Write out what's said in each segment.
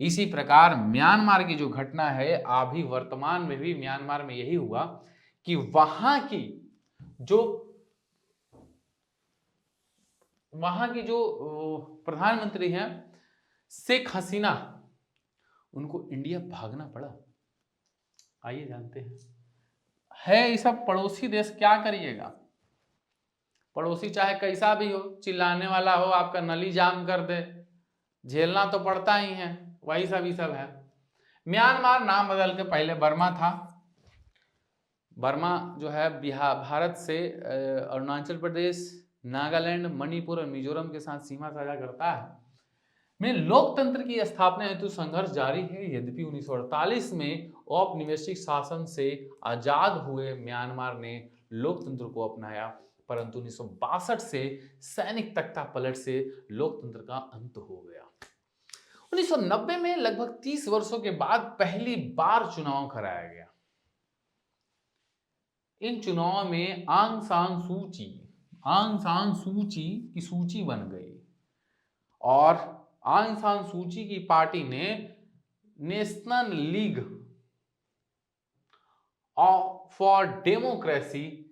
इसी प्रकार म्यांमार की जो घटना है, अभी वर्तमान में भी म्यांमार में यही हुआ कि वहां की जो प्रधानमंत्री हैं शेख हसीना, उनको इंडिया भागना पड़ा। आइए जानते हैं। है ये सब पड़ोसी देश, क्या करिएगा। पड़ोसी चाहे कैसा भी हो, चिल्लाने वाला हो, आपका नली जाम कर दे, झेलना तो पड़ता ही है। वही सब है। म्यांमार नाम बदल के पहले बर्मा था। बर्मा जो है बिहार, भारत से अरुणाचल प्रदेश, नागालैंड, मणिपुर और मिजोरम के साथ सीमा साझा करता है। में लोकतंत्र की स्थापना हेतु संघर्ष जारी है। यद्यपि 1948 में औपनिवेशिक शासन से आजाद हुए म्यांमार ने लोकतंत्र को अपनाया, परंतु 1962 से सैनिक तख्ता पलट से लोकतंत्र का अंत हो गया। 1990 में लगभग 30 वर्षों के बाद पहली बार चुनाव कराया गया। इन चुनाव में आंग सान सू ची की सूची बन गई और आंग सान सू ची की पार्टी ने नेशनल लीग फॉर डेमोक्रेसी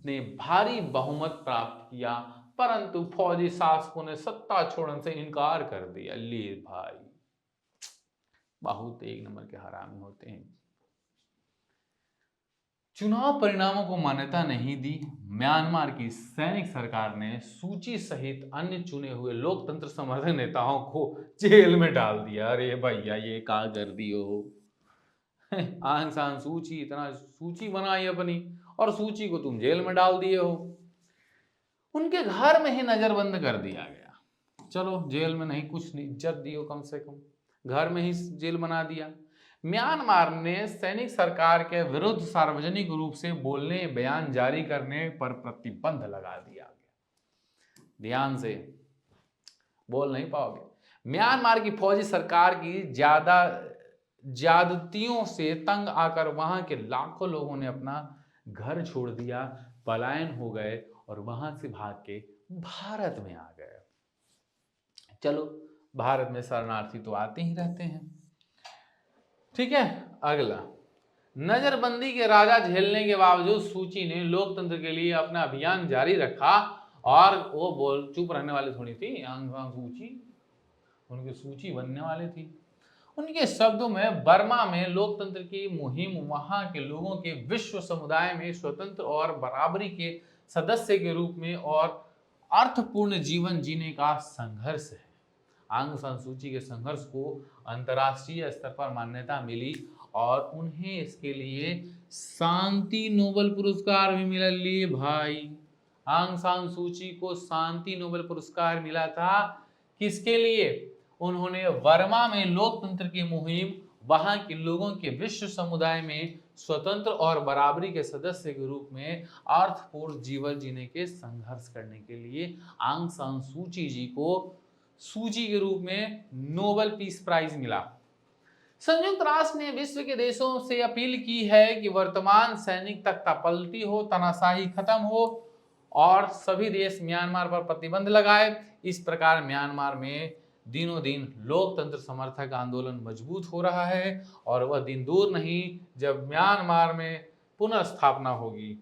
ने भारी बहुमत प्राप्त किया, परंतु फौजी शासकों ने सत्ता छोड़ने से इनकार कर दिया। ले भाई, बहुत एक नंबर के हरामी होते हैं। चुनाव परिणामों को मान्यता नहीं दी। म्यांमार की सैनिक सरकार ने सूची सहित अन्य चुने हुए लोकतंत्र समर्थक नेताओं को जेल में डाल दिया। अरे भैया, ये क्या कर दियो। आंग सान सूची इतना सूची बनाई अपनी, और सूची को तुम जेल में डाल दिए हो। उनके घर में ही नजरबंद कर दिया गया। चलो, जेल में नहीं, कुछ नहीं, इज्जत दियो, कम से कम घर में ही जेल बना दिया। म्यांमार ने सैनिक सरकार के विरुद्ध सार्वजनिक रूप से बोलने, बयान जारी करने पर प्रतिबंध लगा दिया गया। ध्यान से बोल नहीं पाओगे। म्यांमार की फौजी सरकार की ज्यादतियों से तंग आकर वहां के लाखों लोगों ने अपना घर छोड़ दिया, पलायन हो गए और वहां से भाग के भारत में आ गए। चलो, भारत में शरणार्थी तो आते ही रहते हैं। ठीक है, अगला। नजरबंदी के राजा झेलने के बावजूद सूची ने लोकतंत्र के लिए अपना अभियान जारी रखा, और वो चुप रहने वाली थोड़ी थी। आंग सान सूची, उनकी सूची बनने वाली थी। उनके शब्दों में, बर्मा में लोकतंत्र की मुहिम वहां के लोगों के विश्व समुदाय में स्वतंत्र और बराबरी के सदस्य के रूप में और अर्थपूर्ण जीवन जीने का संघर्ष है। आंग सान सू ची के संघर्ष को अंतर्राष्ट्रीय स्तर पर मान्यता मिली और उन्हें इसके लिए शांति नोबेल पुरस्कार भी मिला। लिए भाई, आंग सान सू ची को शांति नोबेल पुरस्कार मिला था। किसके लिए? उन्होंने बर्मा में लोकतंत्र की मुहिम, वहां के लोगों के विश्व समुदाय में स्वतंत्र और बराबरी के सदस्य के रूप में अर्थपूर्ण जीवन जीने के संघर्ष करने के लिए आंग सान सू ची जी को सूची के रूप में नोबेल पीस प्राइज मिला। संयुक्त राष्ट्र ने विश्व के देशों से अपील की है कि वर्तमान सैनिक तख्तापलटी हो, तानाशाही खत्म हो और सभी देश म्यांमार पर प्रतिबंध लगाए। इस प्रकार म्यांमार में दिनों दिन लोकतंत्र समर्थक आंदोलन मजबूत हो रहा है और वह दिन दूर नहीं जब म्यांमार में पुनर्स्थापना होगी।